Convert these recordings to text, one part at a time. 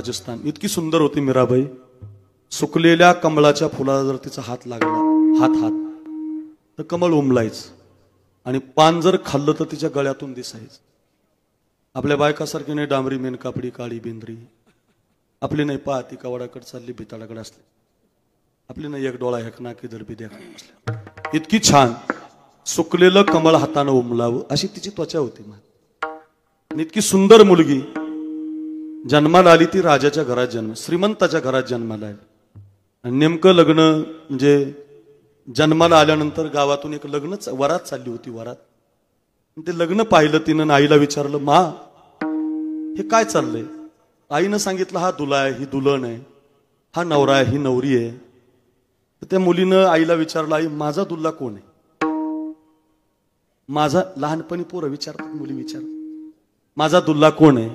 राजस्थान. इतकी सुंदर होती मीराबाई. सुकलेल्या कमळाच्या फुलाला जर तिचा हात लागला हात तर कमळ उमलायच आणि पान जर खाल्लं तर तिच्या गळ्यातून दिसायच. आपल्या बायकासारखी नाही डांबरी मेनकापडी काळी बेंद्री. आपली नाही पाहती कवाडाकडे चालली भिताडाकडे असली. आपली नाही एक डोळा एक नाकी दरबी द्या. इतकी छान सुकलेलं कमळ हातानं उमलावं अशी तिची त्वचा होती. इतकी सुंदर मुलगी जन्माला आली. ती राजाच्या घरात जन्म श्रीमंताच्या घरात जन्माला आली. आणि नेमकं लग्न म्हणजे जन्माला आल्यानंतर गावातून एक लग्न वरात चालली होती. वरात ते लग्न पाहिलं तिनं. आईला विचारलं मा हे काय चाललंय. आईनं सांगितलं हा दुला आहे ही दुल्हन आहे हा नवरा आहे ही नवरी आहे. तर त्या मुलीनं आईला विचारलं आई माझा दुल्ला कोण आहे. माझा लहानपणी पोरं विचारतात मुली विचारतात माझा दुल्ला कोण आहे.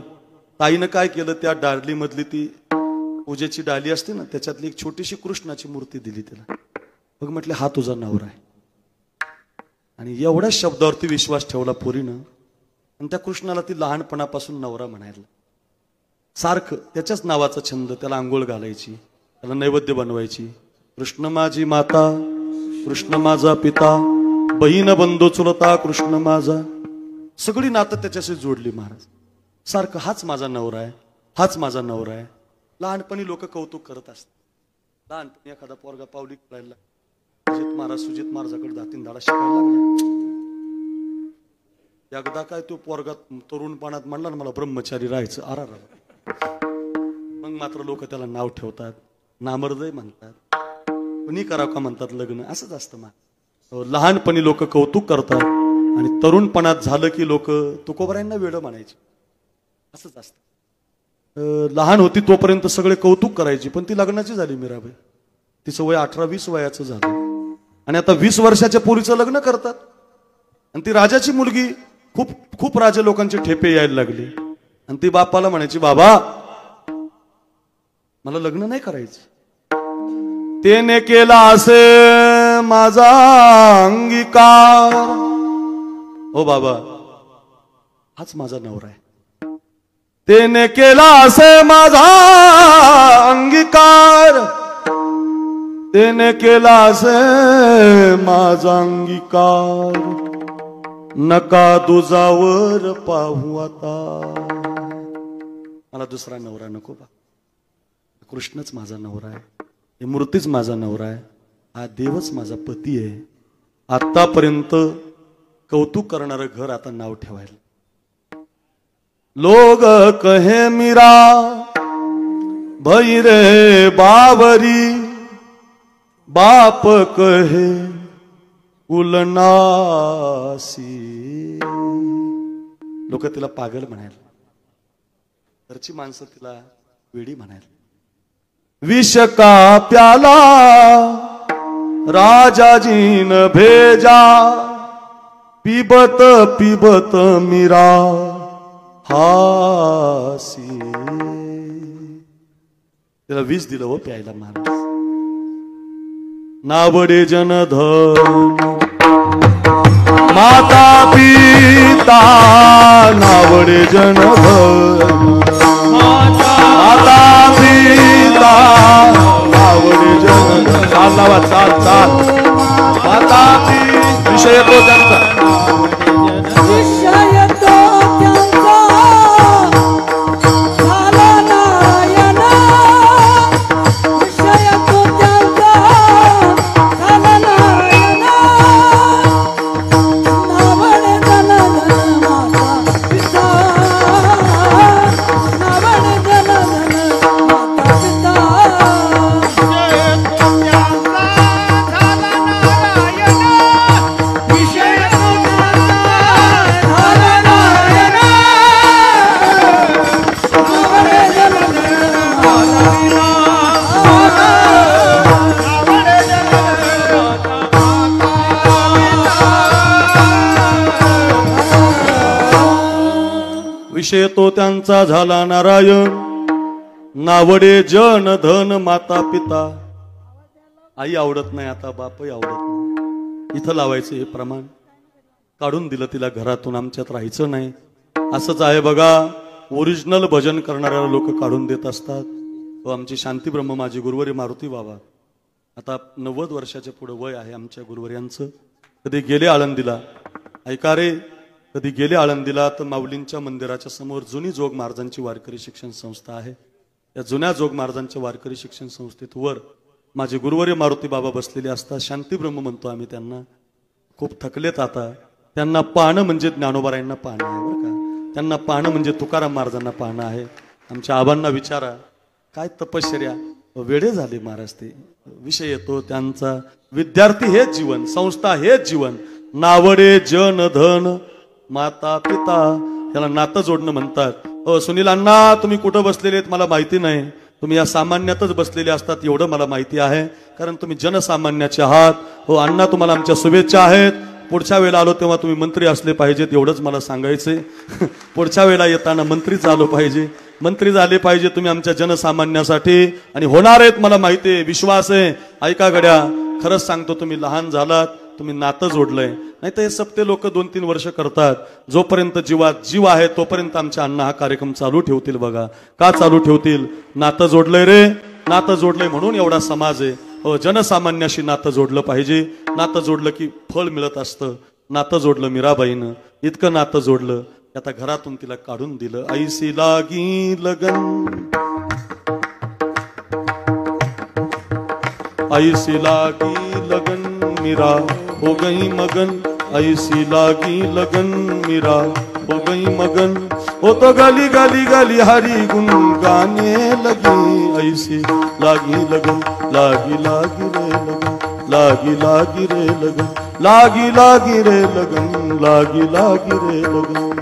ताईनं काय केलं त्या डाली मधली ती पूजेची डाली असते ना त्याच्यातली एक छोटीशी कृष्णाची मूर्ती दिली तिला. बघ म्हटले हा तुझा नवरा आहे. आणि एवढ्या शब्दावरती विश्वास ठेवला पोरीनं. आणि त्या कृष्णाला ती लहानपणापासून नवरा म्हणायला सारखं त्याच्याच नावाचा छंद. त्याला आंघोळ घालायची त्याला नैवेद्य बनवायची. कृष्ण माझी माता कृष्ण माझा पिता बहीण बंधू चुलता कृष्ण माझा. सगळी नातं त्याच्याशी जोडली महाराज. सारखं हाच माझा नवरा आहे हाच माझा नवरा आहे. लहानपणी लोक कौतुक करत असतात. लहानपणी एखादा पोरगा पावली खेळायला सुजित महाराजाकडे जातीन धाडा शिकायला लागला. एकदा काय तो पोरगा तरुणपणात म्हणला ना मला ब्रह्मचारी राहायचं आरा. मग मात्र लोक त्याला नाव ठेवतात नामर्दय म्हणतात कुणी करावं का म्हणतात लग्न. असंच असतं मा. लहानपणी लोक कौतुक करतात आणि तरुणपणात झालं की लोक तुकोबरायांना वेड म्हणायचे. असंच असतं. लहान होती तोपर्यंत सगळे कौतुक करायची पण ती लग्नाची झाली मीराबाई. तिचं वय 18-20 वयाचं झालं आणि आता 20 वर्षाच्या पोरीचं लग्न करतात. आणि ती राजाची मुलगी खूप खूप राजे लोकांचे ठेपे यायला लागले. आणि ती बापाला म्हणायची बाबा मला लग्न नाही करायचं. तेने केला असे माझा अंगीकार. ओ बाबा हाच माझा नवरा आहे. तेने केला असे माझा अंगीकार. तेने केला असे माझा अंगीकार. नका दुजावर पाहू आता. मला दुसरा नवरा नको बा. कृष्णच माझा नवरा आहे. हे मूर्तीच माझा नवरा आहे. हा देवच माझा पती आहे. आतापर्यंत कौतुक करणारं घर आता नाव ठेवायला. लोग कहे मीरा भई रे बावरी. बाप कहे उलनासी. लोक तिला पागल म्हणायला. घरची माणसं तिला वेडी म्हणायला. विष का प्याला राजाजीन भेजा. पिबत पिबत मीरा हासी. त्याला विष दिलं हो प्यायला महाराज. नावडे जनधन माता पिता. नावडे जनधन माता पिता. नावडे जनधन. चाल लावा चाल चाल. माता पिता. विषय तो त्यांचा. विषय तो त्यांचा झाला नारायण. नावडे जन धन माता पिता. आई आवडत नाही आता बापही आवडत नाही. इथं लावायचं हे प्रमाण. काढून दिलं तिला घरातून. आमच्यात राहायचं नाही. असंच आहे बघा. ओरिजिनल भजन करणाऱ्या लोक काढून देत असतात. व आमची शांती ब्रह्म माझी गुरुवारी मारुती बाबा, आता 90 वर्षाच्या पुढे वय आहे आमच्या गुरुवर्यांचं. कधी गेले आळंदीला, ऐका रे, कधी गेले आळंदीला तर माऊलींच्या मंदिराच्या समोर जुनी जोग महाराजांची वारकरी शिक्षण संस्था आहे. या जुन्या जोग महाराजांच्या वारकरी शिक्षण संस्थेत वर माझे गुरुवर्य मारुती बाबा बसलेले असतात. शांती ब्रह्म म्हणतो आम्ही त्यांना. खूप थकलेत आता. त्यांना पाहणं म्हणजे ज्ञानोबारायांना पाहणं आहे बरं का. त्यांना पाहणं म्हणजे तुकाराम महाराजांना पाहणं आहे. आमच्या आबांना विचारा, काय तपश्चर्या, वेडे झाले महाराज ते. विषय येतो त्यांचा. विद्यार्थी हेच जीवन, संस्था हेच जीवन. नावडे जन धन माता पिता, याला नातं जोडणं म्हणतात. सुनील अण्णा, तुम्ही कुठं बसलेले आहेत मला माहिती नाही. तुम्ही या सामान्यातच बसलेले असतात एवढं मला माहिती आहे, कारण तुम्ही जनसामान्याचे आहात. हो अण्णा, तुम्हाला आमच्या शुभेच्छा आहेत. पुढच्या वेळेला आलो तेव्हा तुम्ही मंत्री असले पाहिजेत एवढंच मला सांगायचंय. पुढच्या वेळेला येताना मंत्रीच आलो पाहिजे, मंत्री झाले पाहिजे तुम्ही आमच्या जनसामान्यासाठी. आणि होणार आहेत मला माहिती आहे, विश्वास आहे. ऐका गड्या, खरंच सांगतो, तुम्ही लहान झालात, तुम्ही नातं जोडलंय. नाही तर हे सप्ते लोक 2-3 वर्ष करतात. जोपर्यंत जीवात जीव आहे तोपर्यंत आमच्या अण्णा हा कार्यक्रम चालू ठेवतील. बघा का चालू ठेवतील, नातं जोडलंय रे, नातं जोडलंय म्हणून एवढा समाज आहे. जनसामान्याशी नातं जोडलं पाहिजे. नातं जोडलं की फळ मिळत असतं. नातं जोडलं मीराबाईनं, इतकं नातं जोडलं. आता घरातून तिला काढून दिलं. ऐसी लागी लगन, ऐसी लागी लगन मीरा हो गई मगन. ऐसी लागी लगन मीरा हो गई मगन. वो तो गली गली गली हरी गुन गाने लगी. ऐसी लागी लगन, लागी लागी रे लगन, लागी लागी रे लगन, लागी लागी रे लगन, लागी लागी रे लगन.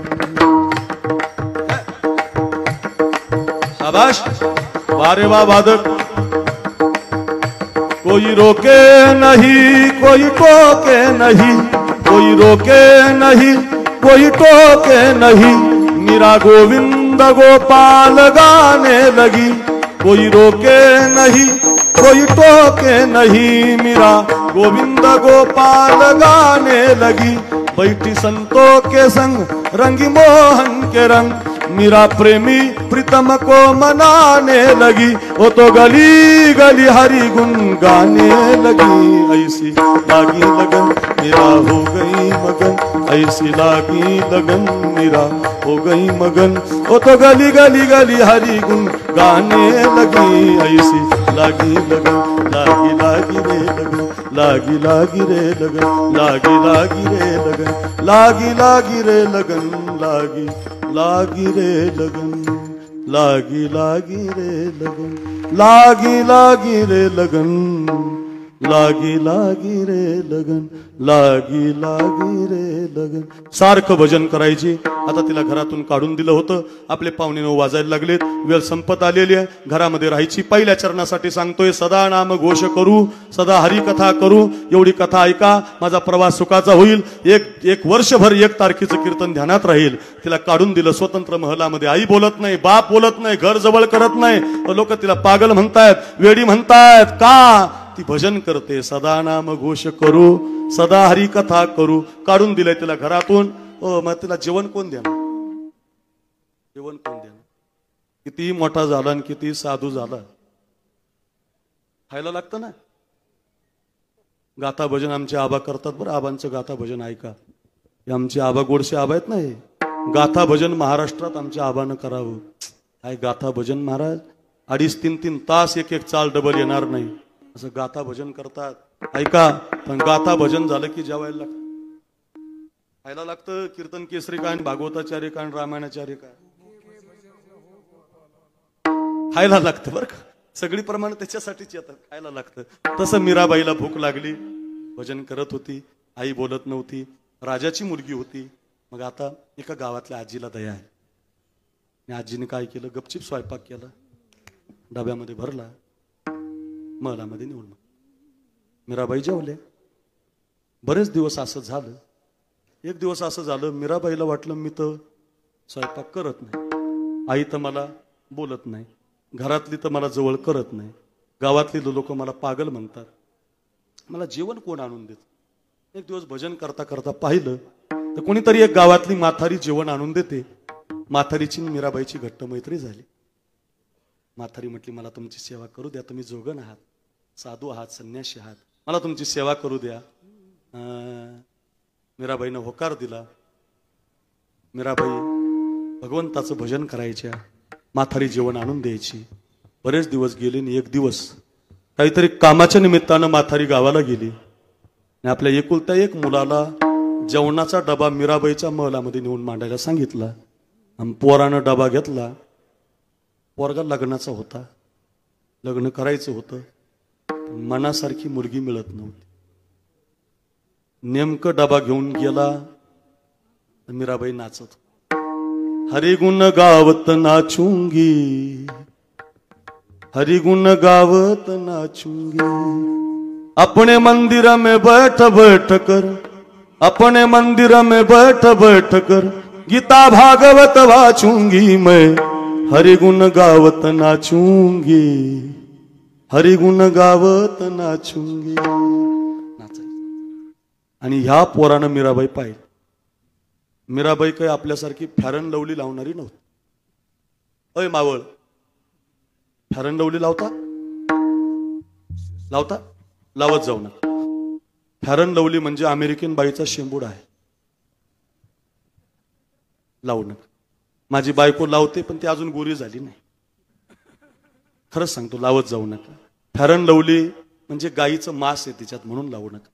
शाबाश, वारे वाह वादक. कोई रोके नहीं, कोई टोके नहीं, कोई रोके नहीं, कोई टोके नहीं. मीरा गोविंद गोपाल गाने लगी. कोई रोके नहीं, कोई टोके नहीं. मीरा गोविंद गोपाल गाने लगी. बैठी संतों के संग रंगी मोहन के रंग. मीरा प्रेमी प्रीतम को मनाने लगी. वो तो गली गली हरि गुन गाने लगी. ऐसी लागी लगन मीरा हो गई मगन. ऐसी लागी लगन मीरा हो गई मगन. वो तो गली गली गली हरि गुन गाने लगी. ऐसी लागी लगन, लागी लागी रे लगन, लागी लागी रे लगन, लागी लागी रे लगन, लागी लागी रे लगन, लागी लागी रे लगन, लागी लागी रे लगन, लागी लागी रे लगन, लागी लागी रे लगन, लागी लागी रे लगन. सारखं भजन करायची. आता तिला घरातून काढून दिलं होतं. आपले 9:15 वाजायला लागलेत. वेळ संपत आलेली आहे. घरामध्ये राहायची. पहिल्या चरणासाठी सांगतोय, सदा नाम घोष करू, सदा हरिकथा करू. एवढी कथा ऐका, माझा प्रवास सुखाचा होईल. एक वर्षभर 1 तारखेचं कीर्तन ध्यानात राहील. तिला काढून दिलं स्वतंत्र महलामध्ये. आई बोलत नाही, बाप बोलत नाही, घर जवळ करत नाही. लोक तिला पागल म्हणतायत, वेडी म्हणतायत. का? ती भजन करते. सदा नाम घोष करू, सदा हरी कथा करू. काढून दिलंय तिला घरातून. मग तिला जेवण कोण देणार? जेवण कोण देणार? किती मोठा झाला आणि किती साधू झाला, खायला लागतं ना. गाथा भजन आमचे आबा करतात बरं. आबांचं गाथा भजन ऐका. हे आमचे आबा गोडसे आबा आहेत ना. हे गाथा भजन महाराष्ट्रात आमच्या आबानं करावं. काय गाथा भजन महाराज. 2.5-3 तास एक चाल डबल येणार नाही असं गाथा भजन करतात. ऐका, पण गाथा भजन झालं की जेवायला लागतं, खायला लागतं. कीर्तन केसरी काय, भागवताचार्य काय, रामायणाचार्य काय, खायला लागतं बरं का. सगळी प्रमाण त्याच्यासाठीच येतात, खायला लागतं. तसं मीराबाईला भूक लागली, भजन करत होती. आई बोलत नव्हती. राजाची मुलगी होती. मग आता एका गावातल्या आजीला दया आहे. आणि आजीने काय केलं, गपचीप स्वयंपाक केला, डब्यामध्ये भरला, महलामध्ये नेऊन मीराबाई जेवले. बरेच दिवस असं झालं. एक दिवस असं झालं, मीराबाईला वाटलं मी तर स्वयंपाक करत नाही, आई तर मला बोलत नाही, घरातली तर मला जवळ करत नाही, गावातली लोक मला पागल म्हणतात, मला जेवण कोण आणून देत. एक दिवस भजन करता करता पाहिलं तर कोणीतरी एक गावातली म्हातारी जेवण आणून देते. म्हातारीची आणि मीराबाईची घट्ट मैत्री झाली. म्हातारी म्हटली, मला तुमची सेवा करू द्या, तुम्ही जोगण आहात, साधू आहात, संन्यासी आहात, मला तुमची सेवा करू द्या. मीराबाईनं होकार दिला. मीराबाई भगवंताचं भजन करायच्या, म्हातारी जेवण आणून द्यायची. बरेच दिवस गेले आणि एक दिवस काहीतरी कामाच्या निमित्तानं म्हातारी गावाला गेली आणि आपल्या एकुलत्या एक मुलाला जेवणाचा डबा मीराबाईच्या महलामध्ये नेऊन मांडायला सांगितला. आणि पोरानं डबा घेतला. पोरगा लग्नाचा होता, लग्न करायचं होतं, पण मनासारखी मुलगी मिळत नव्हती. नेमकं डबा घेऊन गेला. मीराबाई नाचत, हरिगुण गावत नाचूंगी, हरिगुण गावत नाचूंगी, अपने मंदिर में बैठ बैठ कर, अपने मंदिर में बैठ बैठ कर, गीता भागवत वाचूंगी मैं, हरिगुण गावत नाचूंगी, हरिगुण गावत नाचूंगी. आणि ह्या पोरानं मीराबाई पाहिली. मीराबाई काही आपल्यासारखी फॅरन लवली लावणारी नव्हती. अय मावळ, फॅरन लवली लावता लावता लावत जाऊ नका. फॅरन लवली म्हणजे अमेरिकन बाईचा शेंबूड आहे, लावू नका. माझी बायको लावते, पण ती अजून गोरी झाली नाही. खरंच सांगतो, लावत जाऊ नका. फॅरन लवली म्हणजे गाईचं मांस आहे तिच्यात, म्हणून लावू नका.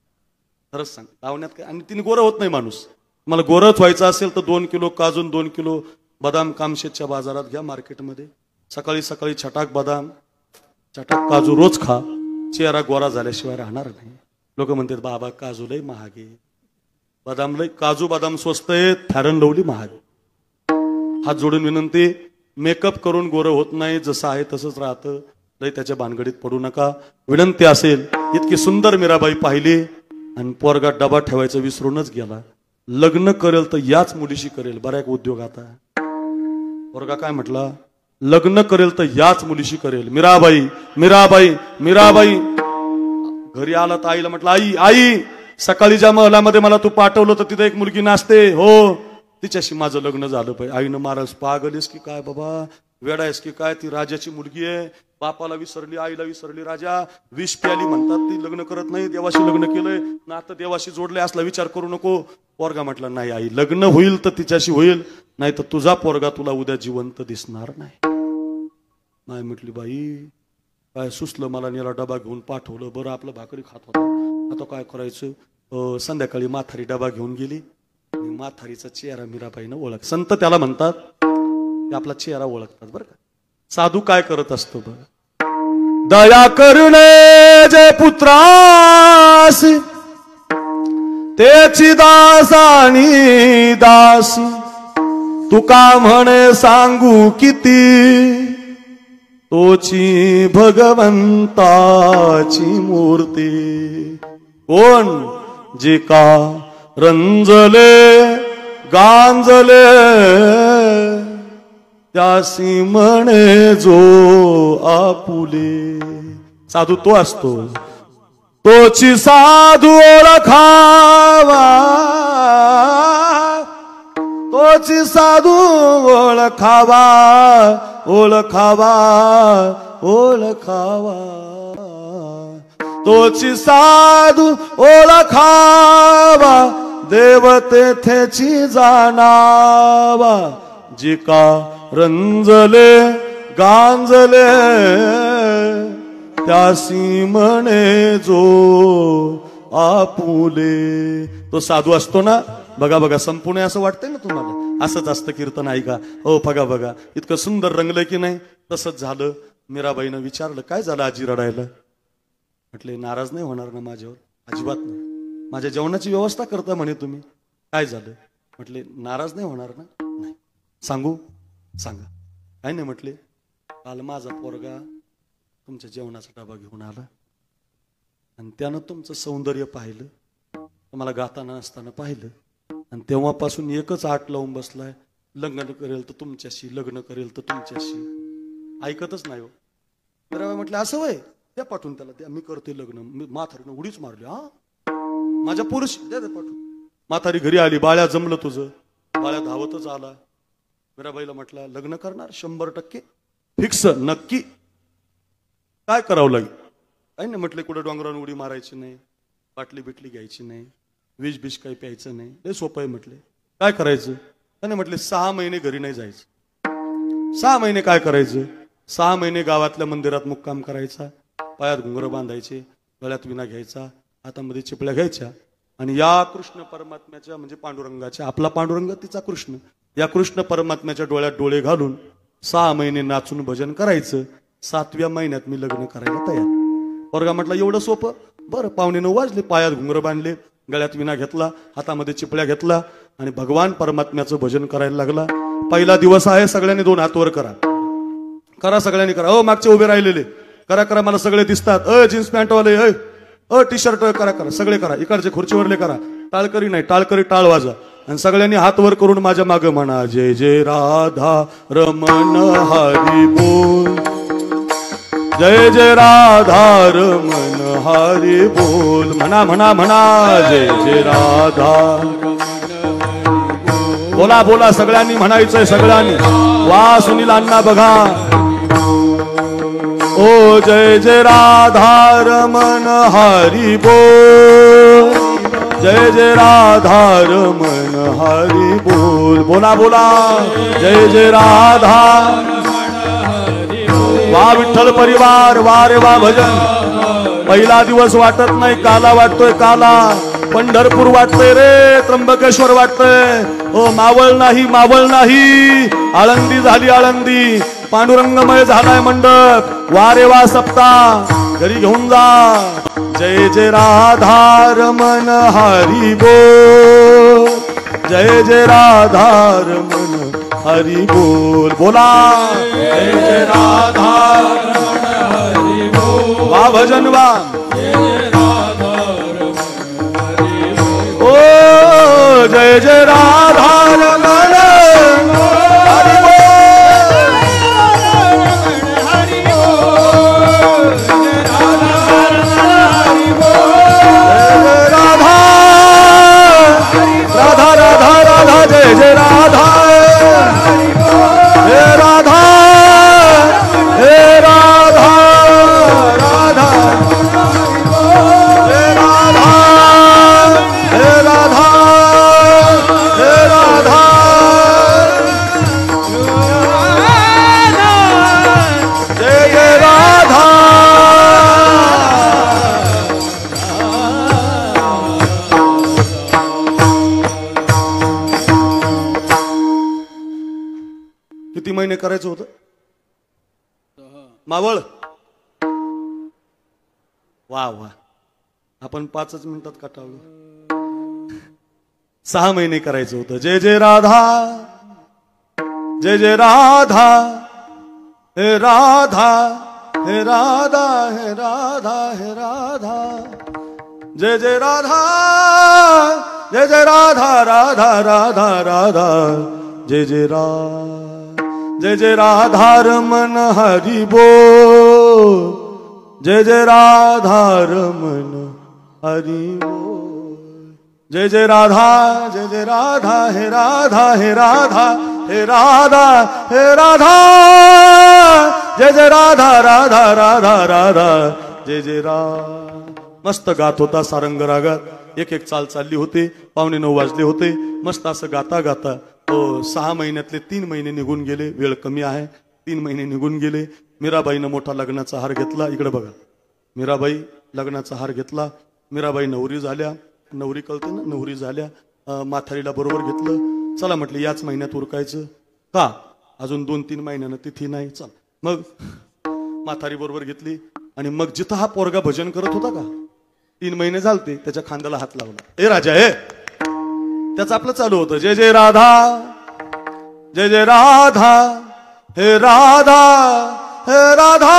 खरंच सांग, लावण्यात काय, आणि तिने गोरं होत नाही माणूस. मला गोरच व्हायचं असेल तर 2 किलो काजून 2 किलो बदाम कामशेतच्या बाजारात घ्या, मार्केटमध्ये. सकाळी सकाळी छटाक बदाम छटाक काजू रोज खा, चेहरा गोरा झाल्याशिवाय राहणार नाही. लोक म्हणतात, बाबा काजू लय महाग आहे, बदाम लय, काजू बदाम स्वस्त आहेत, फॅरन लवली महाग. हात जोडून विनंती, मेकअप करून गोरं होत नाही, जसं आहे तसंच राहतं. लय त्याच्या भानगडीत पडू नका, विनंती असेल. इतकी सुंदर मीराबाई पाहिली आणि पोरगा डबा ठेवायचं विसरूनच गेला. लग्न करेल तर याच मुलीशी करेल. बरा एक उद्योग आता. पोरगा काय म्हटला, लग्न करेल तर याच मुलीशी करेल. मीराबाई मीराबाई मीराबाई. घरी आला तर आईला म्हटलं, आई आई, सकाळी ज्या महलामध्ये मला तू पाठवलं तर तिथे एक मुलगी नाचते, हो, तिच्याशी माझं लग्न झालं पाहिजे. आईनं मारास, पागलीस की काय बाबा, वेडायस की काय, ती राजाची मुलगी आहे, बापाला विसरली, आईला विसरली, राजा विष प्याली म्हणतात, ती लग्न करत नाही, देवाशी लग्न केलंय ना, आता देवाशी जोडले, असला विचार करू नको. पोरगा म्हटला, नाही आई, लग्न होईल तर तिच्याशी होईल, नाही तर तुझा पोरगा तुला उद्या जिवंत दिसणार नाही. नाही म्हटली, बाई काय सुचलं, मला नेला डबा घेऊन पाठवलं, बरं आपलं भाकरी खात होता, आता काय करायचं. संध्याकाळी म्हातारी डबा घेऊन गेली आणि म्हातारीचा चेहरा मीराबाईनं ओळख. संत त्याला म्हणतात, ते आपला चेहरा ओळखतात बरं का. साधू काय करत असतो बरं, दया करणे जे पुत्रास तेची दास आणि दासी, तुका म्हणे सांगू किती, तोची भगवंताची मूर्ती. कोण जे का रंजले गांजले, त्यासी म्हणे जो आपुले. साधू तो असतो, तोची साधू ओळखावा, तोची साधू ओळखावा, ओळखावा ओळखावा, तोची साधू ओळखावा, देव तेथेची जाणावा. जे का रंजले गांजले, त्यासी म्हणे जो आपुले. तो साधू असतो ना, बघा बघा, संपूर्ण असं वाटतंय ना तुम्हाला, असंच असतं कीर्तन ऐका. हो बघा बघा, इतकं सुंदर रंगलं की नाही. तसंच झालं. मीराबाईनं विचारलं, काय झालं आजी रडायला. म्हटले, नाराज नाही होणार ना माझ्यावर, अजिबात नाही, माझ्या जेवणाची व्यवस्था करता म्हणे तुम्ही, काय झालं. म्हटले, नाराज नाही होणार ना. नाही. सांगू, सांगा. काय नाही. म्हटले, काल माझा पोरगा तुमच्या जेवणाचा डबा घेऊन आला आणि त्यानं तुमचं सौंदर्य पाहिलं, तुम्हाला गाताना असताना पाहिलं, आणि तेव्हापासून एकच आट लावून बसलाय, लग्न करेल तर तुमच्याशी, लग्न करेल तर तुमच्याशी. ऐकतच नाही हो. तर म्हटलं, असं वय, त्या पाठवून त्याला, त्या मी करते लग्न. मी म्हातारीनं उडीच मारली, हा माझ्या पुरुष द्या पाठवून. म्हातारी घरी आली, बाळ्या जमलं तुझं. बाळ्या धावतच आला. मीराबाईला म्हटलं लग्न करणार 100% फिक्स नक्की. काय करावं लागेल? काही नाही म्हटले, कुठे डोंगरावर उडी मारायची नाही, बाटली बिटली घ्यायची नाही, विष बिष काही प्यायचं नाही, लय सोपं आहे म्हटले. काय करायचं? त्याने म्हटले 6 महिने घरी नाही जायचं. 6 महिने काय करायचं? 6 महिने गावातल्या मंदिरात मुक्काम करायचा, पायात घुंगरं बांधायचे, गळ्यात विना घ्यायचा, हातामध्ये चिपळ्या घ्यायच्या आणि या कृष्ण परमात्म्याच्या म्हणजे पांडुरंगाच्या, आपला पांडुरंग तिचा कृष्ण, या कृष्ण परमात्म्याच्या डोळ्यात डोळे घालून 6 महिने नाचून भजन करायचं. 7व्या महिन्यात मी लग्न करायला तयार. पोरगा म्हटला एवढं सोपं? बरं. 8:45 वाजले, पायात घुंगरं बांधले, गळ्यात विना घेतला, हातामध्ये चिपळ्या घेतला आणि भगवान परमात्म्याचं भजन करायला लागला. पहिला दिवस आहे, सगळ्यांनी 2 हात वर करा. करा सगळ्यांनी करा. मागचे उभे राहिलेले करा करा, मला सगळे दिसतात. जीन्स पॅन्टवाले, टी शर्ट करा करा, सगळे करा. इकडचे खुर्चीवरले करा. टाळकरी नाही, टाळकरी टाळ वाजा आणि सगळ्यांनी हात वर करून माझ्या मागे म्हणा, जय जय राधा रमण हरी बोल, जय जय राधा रमण हरी बोल. म्हणा म्हणा म्हणा, जय जय राधा. बोला बोला, सगळ्यांनी म्हणायचंय, सगळ्यांनी. वा सुनील अण्णा बघा. ओ जय जय राधा रमण हरी बोल, जय जय राधा रमण हरी बोल. बोला बोला, जय जय राधा. वा विठ्ठल परिवार, वा रे वा भजन. पहिला दिवस वाटत नाही, काला वाटतोय काला. पंढरपूर वाटतंय रे, त्र्यंबकेश्वर वाटतंय. ओ मावळ नाही, मावळ नाही. आळंदी झाली आळंदी, पांडुरंगमय झालाय मंडप. वारे वा सप्ताह घरी घेऊन जा. जय जय राधा रमण हरी बोल, जय जय राधा रमण हरी बोल. बोला, जय जय राधा रमण हरी बोल. वा भजन वा. ओ जय जय राधा रमण हरी बोल. राधा राधा राधा, जय जय राधा. हे राधा, हे राधा, राधा, हे राधा, हे राधा, हे राधा, जय जय राधा. किती महिने करायचं होतं मावळ? वा वा, आपण 5च मिनिटात कटावलं. 6 महिने करायचं होतं. जय जय राधा, जय जय राधा, हे राधा, हे राधा, हे राधा, हे राधा. जय जय राधा, जय जय राधा, राधा राधा राधा. जय जय राधा, जय जय राधा रमण हरि बोल, जय जय राधा रमण हरि बोल. जय जय राधा, जय जय राधा, हे राधा, हे राधा, हे राधा, हे राधा. जय जय राधा, राधा राधा राधा. जय जय राधा. मस्त गात होता सारंग रागात. एक एक चाल चालली होती. 8:45 वाजले होते. मस्त असं गाता गाता 6 महिन्यातले 3 महिने निघून गेले. वेळ कमी आहे. 3 महिने निघून गेले. मीराबाईनं मोठा लग्नाचा हार घेतला. इकडे बघा, मीराबाई लग्नाचा हार घेतला. मीराबाई नवरी झाल्या. नवरी कळते ना, नवरी झाल्या. माथारीला बरोबर घेतलं. चला म्हटलं याच महिन्यात उरकायचं का, अजून 2-3 महिन्यानं तिथी नाही. चल मग माथारी बरोबर घेतली आणि मग जिथं हा पोरगा भजन करत होता का, 3 महिने झालते, त्याच्या खांद्याला हात लावला. ए राजा, हे त्याचं आपलं चालू होतं. जय जय राधा, जय जय राधा, हे राधा, हे राधा.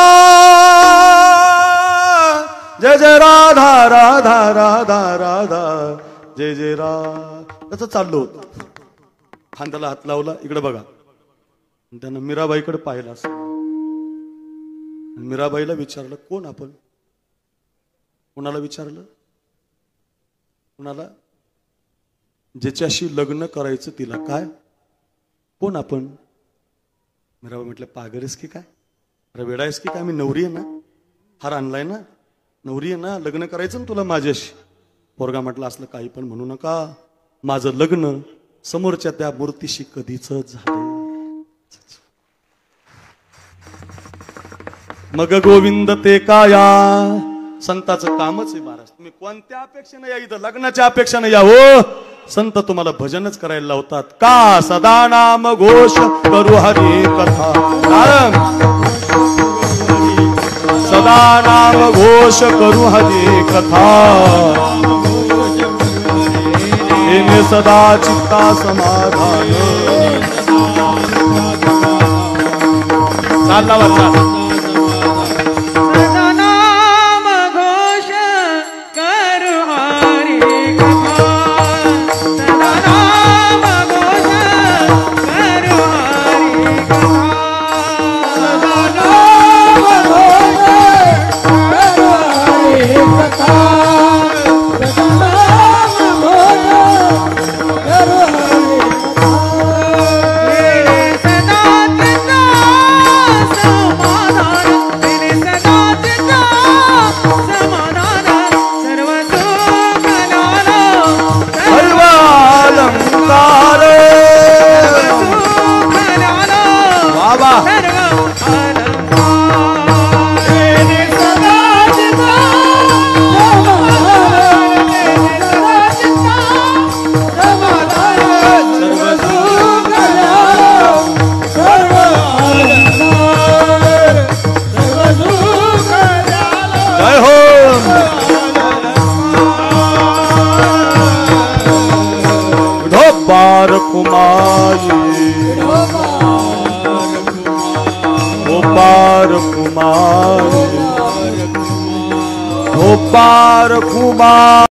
जय जय राधा, राधा राधा राधा. जय जय राधा. त्याचं चाललं होतं. खांद्याला हात लावला. इकडे बघा, त्यानं मीराबाईकडे पाहिलं असं. मीराबाईला विचारलं, कोण आपण? कोणाला विचारलं? कोणाला? ज्याच्याशी लग्न करायचं तिला. काय? कोण आपण? मीराबाई म्हटलं पागरीस की काय, वेडायस की काय, मी नवरी आहे ना, हार आणलाय ना, नवरी आहे ना, लग्न करायचं ना तुला माझ्याशी. पोरगा म्हटलं असलं काही पण म्हणू नका, माझं लग्न समोरच्या त्या मूर्तीशी कधीच झालं. मग गोविंद ते काया, संताचं कामच आहे महाराज. तुम्ही कोणत्या अपेक्षेने या इथं, लग्नाच्या अपेक्षेने या हो. संत तुम्हाला भजनच करायला लावतात. का सदा नाम घोष करू हरी कथा, सदा नाम घोष करू हरी कथा, येणे सदा चित्ता समाधान. चालला वाचा. कुमार